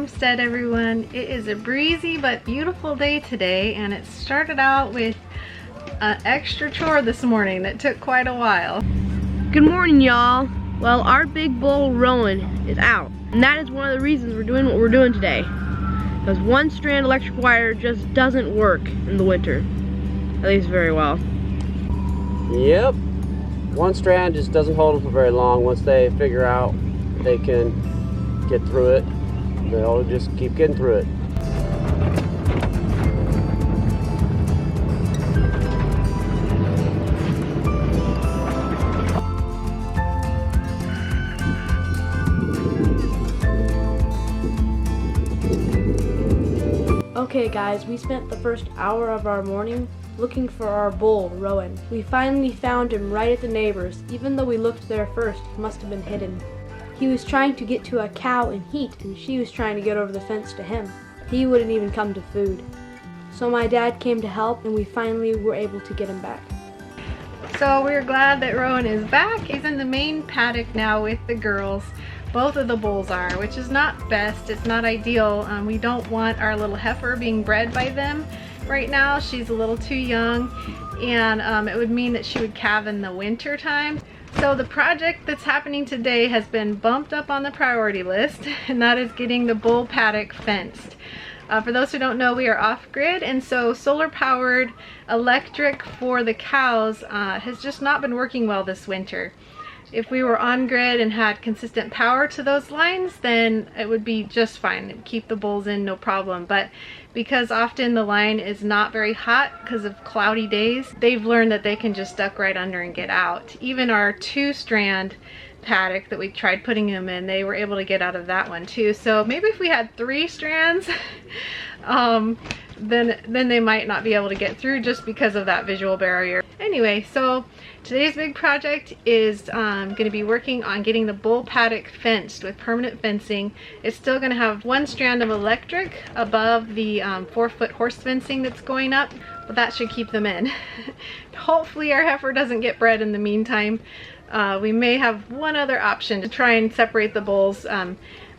Homestead, everyone. It is a breezy but beautiful day today, and it started out with an extra chore this morning that took quite a while. Good morning, y'all. Well, our big bull Rowan is out, and that is one of the reasons we're doing what we're doing today. Because one strand electric wire just doesn't work in the winter, at least very well. Yep, one strand just doesn't hold them for very long. Once they figure out they can get through it, they'll just keep getting through it. Okay guys, we spent the first hour of our morning looking for our bull, Rowan. We finally found him right at the neighbor's. Even though we looked there first, he must have been hidden. He was trying to get to a cow in heat, and she was trying to get over the fence to him. He wouldn't even come to food. So my dad came to help, and we finally were able to get him back. So we're glad that Rowan is back. He's in the main paddock now with the girls. Both of the bulls are, which is not best. It's not ideal. We don't want our little heifer being bred by them right now. She's a little too young, and it would mean that she would calve in the winter time. So the project that's happening today has been bumped up on the priority list, and that is getting the bull paddock fenced. For those who don't know, we are off-grid, and so solar-powered electric for the cows has just not been working well this winter. If we were on-grid and had consistent power to those lines, then it would be just fine. It'd keep the bulls in, no problem. But because often the line is not very hot because of cloudy days, they've learned that they can just duck right under and get out. Even our 2-strand paddock that we tried putting them in, they were able to get out of that one too. So maybe if we had 3 strands, then they might not be able to get through just because of that visual barrier. Anyway, so today's big project is going to be working on getting the bull paddock fenced with permanent fencing. It's still going to have 1 strand of electric above the 4-foot horse fencing that's going up, but that should keep them in. Hopefully our heifer doesn't get bred in the meantime. We may have one other option to try and separate the bulls,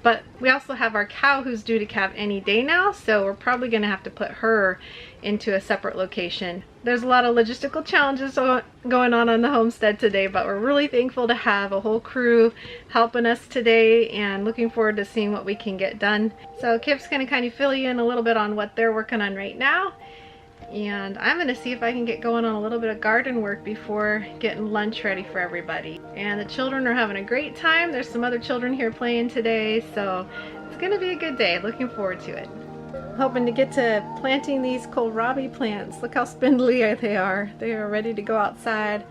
but we also have our cow who's due to calve any day now, so we're probably going to have to put her into a separate location. There's a lot of logistical challenges going on the homestead today, but we're really thankful to have a whole crew helping us today and looking forward to seeing what we can get done. So Kip's going to kind of fill you in a little bit on what they're working on right now. And I'm going to see if I can get going on a little bit of garden work before getting lunch ready for everybody. And the children are having a great time. There's some other children here playing today, so it's going to be a good day. Looking forward to it. Hoping to get to planting these kohlrabi plants. Look how spindly they are. They are ready to go outside.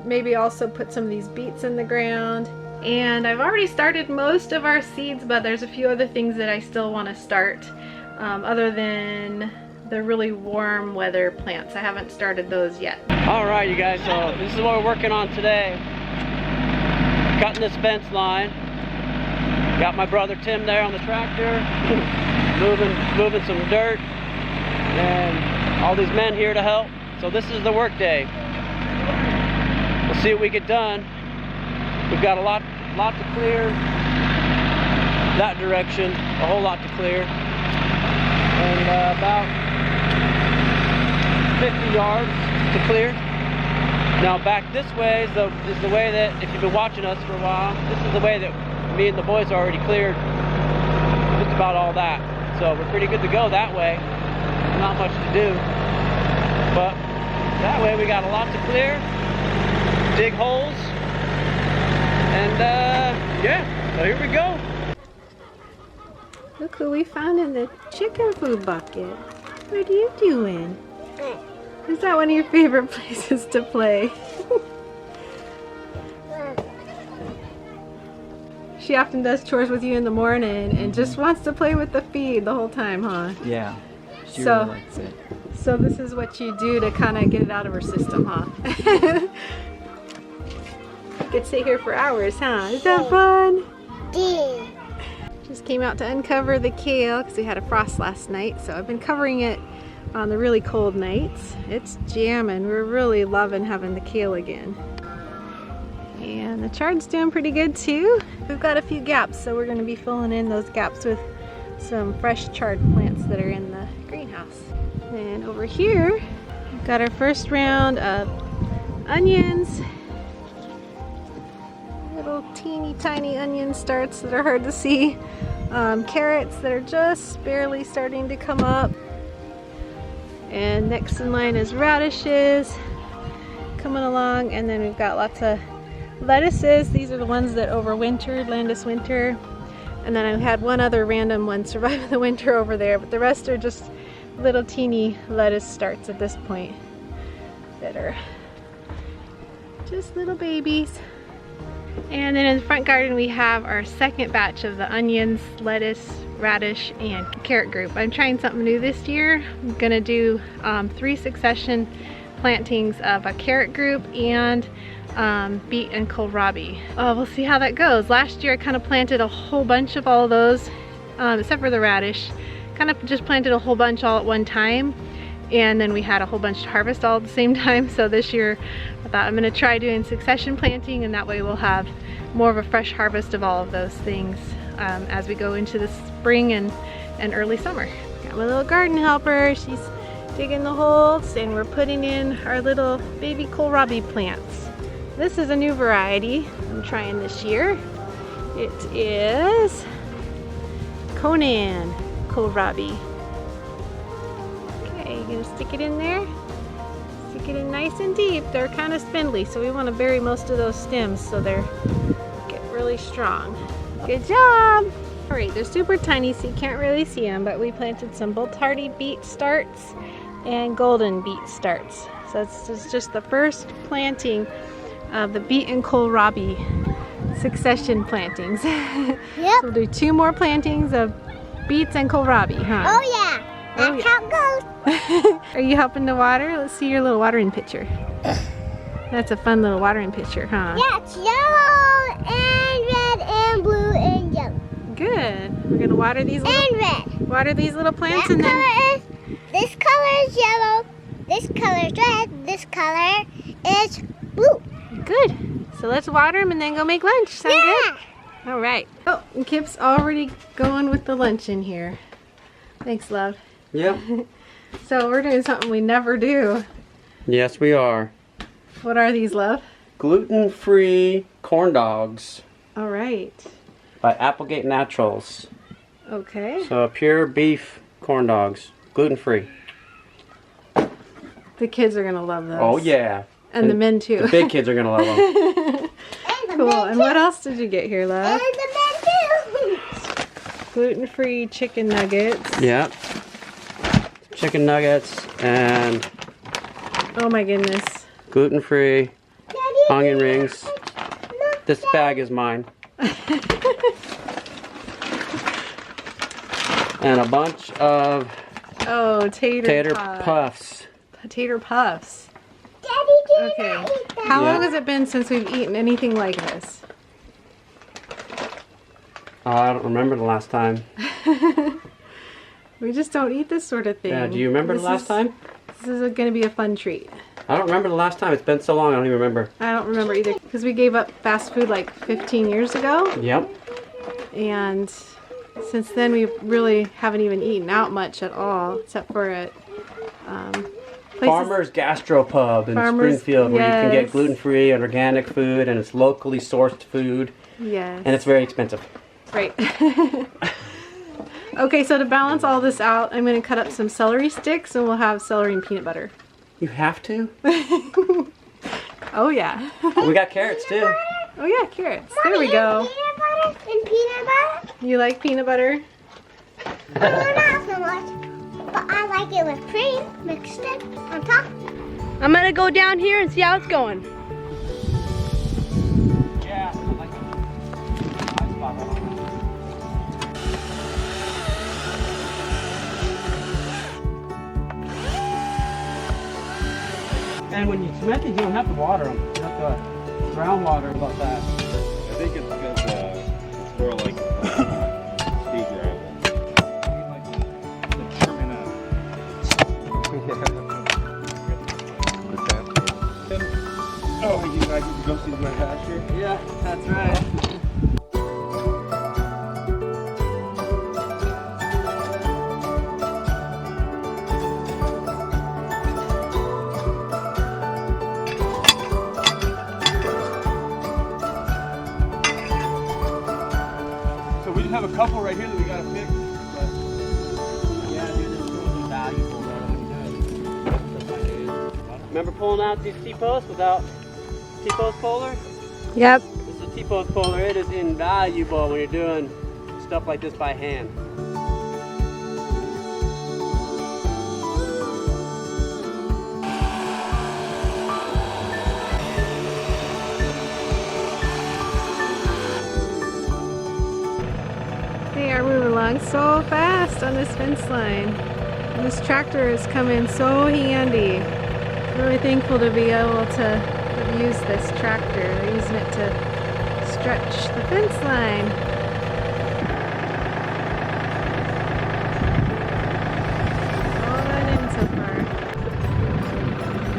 Maybe also put some of these beets in the ground. And I've already started most of our seeds, but there's a few other things that I still want to start other than the really warm weather plants. I haven't started those yet. Alright you guys, so this is what we're working on today. Cutting this fence line. Got my brother Tim there on the tractor, moving some dirt, and all these men here to help. So this is the work day. We'll see what we get done. We've got a lot to clear that direction, a whole lot to clear, and about 50 yards to clear. Now back this way is the way that, if you've been watching us for a while, this is the way that me and the boys already cleared just about all that. So we're pretty good to go that way. Not much to do, but that way we got a lot to clear, dig holes, and yeah, so here we go. Look who we found in the chicken food bucket. What are you doing? Is that one of your favorite places to play? She often does chores with you in the morning and just wants to play with the feed the whole time, huh? Yeah, she really likes it. So this is what you do to kind of get it out of her system, huh? You could sit here for hours, huh? Is that fun? Yeah. Just came out to uncover the kale because we had a frost last night, so I've been covering it on the really cold nights. It's jamming. We're really loving having the kale again. And the chard's doing pretty good too. We've got a few gaps, so we're going to be filling in those gaps with some fresh charred plants that are in the greenhouse. And over here, we've got our first round of onions. Little teeny tiny onion starts that are hard to see. Carrots that are just barely starting to come up. And next in line is radishes coming along, and then we've got lots of lettuces. These are the ones that overwintered, Landis winter. And then I've had one other random one survive the winter over there, but the rest are just little teeny lettuce starts at this point that are just little babies. And then in the front garden we have our second batch of the onions, lettuce, radish, and carrot group. I'm trying something new this year. I'm gonna do 3 succession plantings of a carrot group and beet and kohlrabi. We'll see how that goes. Last year I kind of planted a whole bunch of all of those, except for the radish. Kind of just planted a whole bunch all at one time, and then we had a whole bunch to harvest all at the same time. So this year I thought I'm going to try doing succession planting, and that way we'll have more of a fresh harvest of all of those things as we go into the spring and early summer. Got my little garden helper. She's digging the holes, and we're putting in our little baby kohlrabi plants. This is a new variety I'm trying this year. It is Conan kohlrabi. Okay, you're gonna stick it in there. Stick it in nice and deep. They're kind of spindly, so we want to bury most of those stems so they're get really strong. Good job! Alright, they're super tiny so you can't really see them, but we planted some both hardy beet starts and golden beet starts. So this is just the first planting of the beet and kohlrabi succession plantings. Yep. So we'll do 2 more plantings of beets and kohlrabi, huh? Oh yeah, that's how it goes. Are you helping to water? Let's see your little watering pitcher. That's a fun little watering pitcher, huh? Yeah, it's yellow and red and blue and yellow. Good. We're gonna water these little plants, That and then color is, this color is yellow, this color is red, this color is blue. good. So let's water them and then go make lunch. Sound Yeah. good? All right. Oh, and Kip's already going with the lunch in here. Thanks, love. Yep. So we're doing something we never do. Yes, we are. What are these, love? Gluten-free corn dogs All right. by Applegate Naturals. Okay. So pure beef corn dogs, gluten-free. The kids are gonna love those. Oh yeah. And the men too. The big kids are gonna love them. Cool. And what else did you get here, love? And the men too. Gluten-free chicken nuggets. Yeah. Chicken nuggets and Oh my goodness. gluten-free Daddy, onion rings. This bag is mine. And a bunch of Oh, tater puffs. Tater puffs. Daddy, did Okay. not eat that. How Yeah. long has it been since we've eaten anything like this? I don't remember the last time. We just don't eat this sort of thing. Yeah, do you remember the last time? This is going to be a fun treat. I don't remember the last time. It's been so long I don't even remember. I don't remember either because we gave up fast food like 15 years ago, Yep. and since then we really haven't even eaten out much at all, except for at places. Farmer's Gastropub in Farmer's- Springfield, where you can get yes. gluten-free and organic food, and it's locally sourced food, Yes. and it's very expensive. Right. Okay, so to balance all this out, I'm going to cut up some celery sticks and we'll have celery and peanut butter. You have to? Oh yeah. We got carrots too. Oh yeah, carrots. There we go. Peanut butter and peanut butter? You like peanut butter? No, not so much. But I like it with cream mixed in on top. I'm gonna go down here and see how it's going. Yeah, And when you cement it, you don't have to water them. You have to ground water about that. I think it's because it's more like pea gravel. Oh, you guys need to go see my pasture? Yeah, that's right. have a couple right here that we gotta fix. But Yeah, dude, this tool is invaluable when you do it. Remember pulling out these T-posts without T-post puller? Yep. This is a T-post puller. It is invaluable when you're doing stuff like this by hand. They are moving along so fast on this fence line. And this tractor is coming so handy. Really thankful to be able to use this tractor. They're using it to stretch the fence line. All that in so far.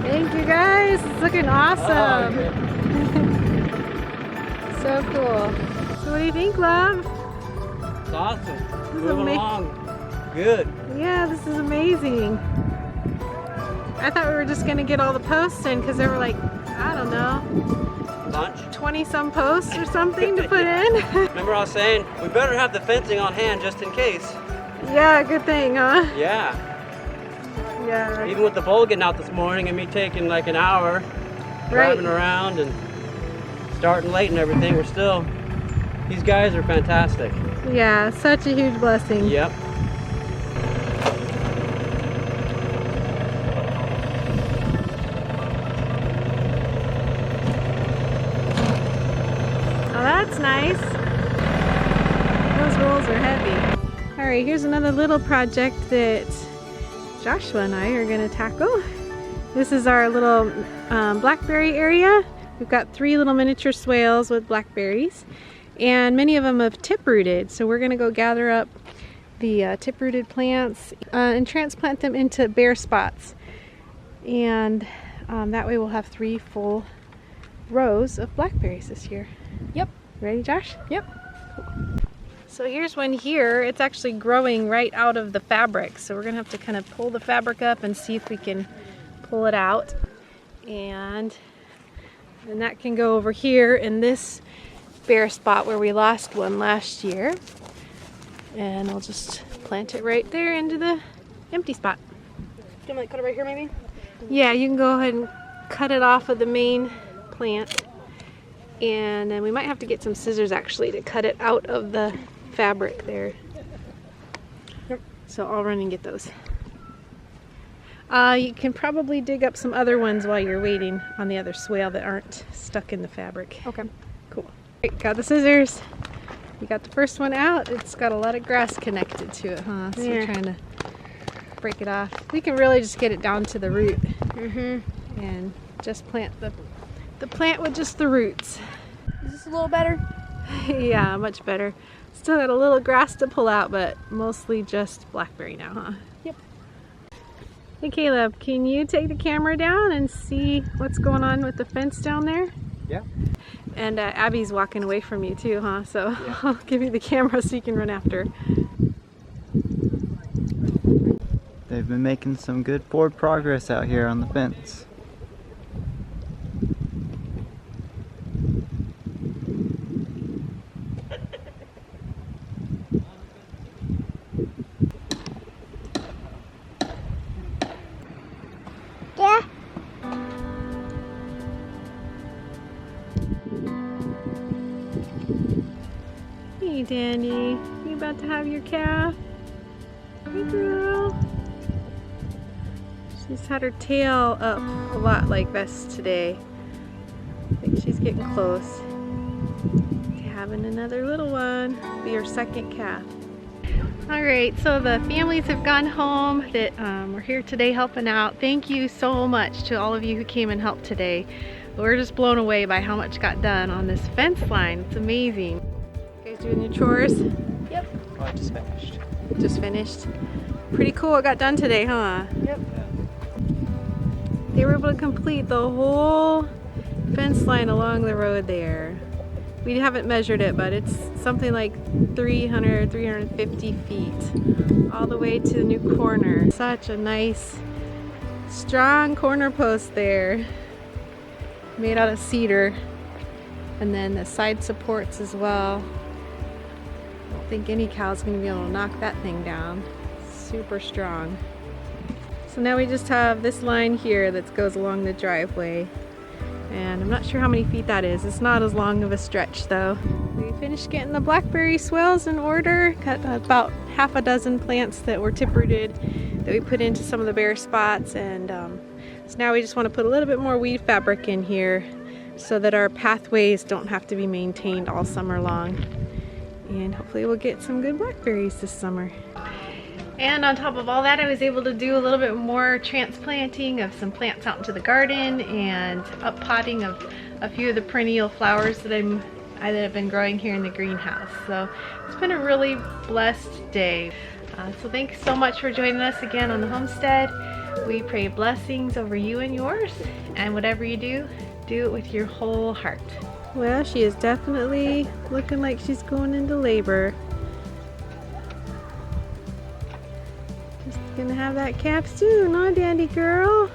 Thank you guys. It's looking awesome. So cool. So what do you think, love? It's awesome. This is Moving along. Good. Yeah, this is amazing. I thought we were just gonna get all the posts in because there were like, I don't know, Lunch. 20 some posts or something to put in. Remember I was saying, we better have the fencing on hand just in case. Yeah, good thing, huh? Yeah. Yeah. Even with the bull getting out this morning and me taking like an hour driving around and starting late and everything, we're still, these guys are fantastic. Yeah, such a huge blessing. Yep. Oh, that's nice. Those rolls are heavy. All right, here's another little project that Joshua and I are gonna tackle. This is our little blackberry area. We've got 3 little miniature swales with blackberries, and many of them have tip rooted. So we're gonna go gather up the tip rooted plants and transplant them into bare spots. And that way we'll have 3 full rows of blackberries this year. Yep. Ready, Josh? Yep. So here's one here. It's actually growing right out of the fabric. So we're gonna have to kind of pull the fabric up and see if we can pull it out. And that can go over here in this bare spot where we lost one last year. And I'll just plant it right there into the empty spot. Do you want to cut it right here maybe? Yeah, you can go ahead and cut it off of the main plant. And then we might have to get some scissors actually to cut it out of the fabric there. Yep. So I'll run and get those. You can probably dig up some other ones while you're waiting on the other swale that aren't stuck in the fabric. Okay. Cool. Right, got the scissors. We got the first one out. It's got a lot of grass connected to it, huh? So we're trying to break it off. We can really just get it down to the root. And just plant the plant with just the roots. Is this a little better? Yeah, much better. Still got a little grass to pull out, but mostly just blackberry now, huh? Yep. Hey Caleb, can you take the camera down and see what's going on with the fence down there? Yeah. And Abby's walking away from you too, huh? So I'll give you the camera so you can run after. They've been making some good forward progress out here on the fence. Yeah. Hey Danny, you about to have your calf? Hey girl. She's had her tail up a lot like this today. I think she's getting close to having another little one. Be her second calf. Alright, so the families have gone home that were here today helping out. Thank you so much to all of you who came and helped today. We're just blown away by how much got done on this fence line. It's amazing. You guys doing your chores? Yep. Oh, I just finished. Just finished. Pretty cool what got done today, huh? Yep. They were able to complete the whole fence line along the road there. We haven't measured it, but it's something like 350 feet all the way to the new corner. Such a nice, strong corner post there. Made out of cedar. And then the side supports as well. think any cow's gonna be able to knock that thing down. Super strong. So now we just have this line here that goes along the driveway. And I'm not sure how many feet that is. It's not as long of a stretch though. We finished getting the blackberry swales in order. Cut about half a dozen plants that were tip rooted that we put into some of the bare spots. And so now we just want to put a little bit more weed fabric in here so that our pathways don't have to be maintained all summer long. And hopefully we'll get some good blackberries this summer. And on top of all that, I was able to do a little bit more transplanting of some plants out into the garden and uppotting of a few of the perennial flowers that I've been growing here in the greenhouse. So it's been a really blessed day. So thanks so much for joining us again on the homestead. We pray blessings over you and yours, and whatever you do, do it with your whole heart. Well, she is definitely looking like she's going into labor. Just gonna have that calf soon, huh, dandy girl?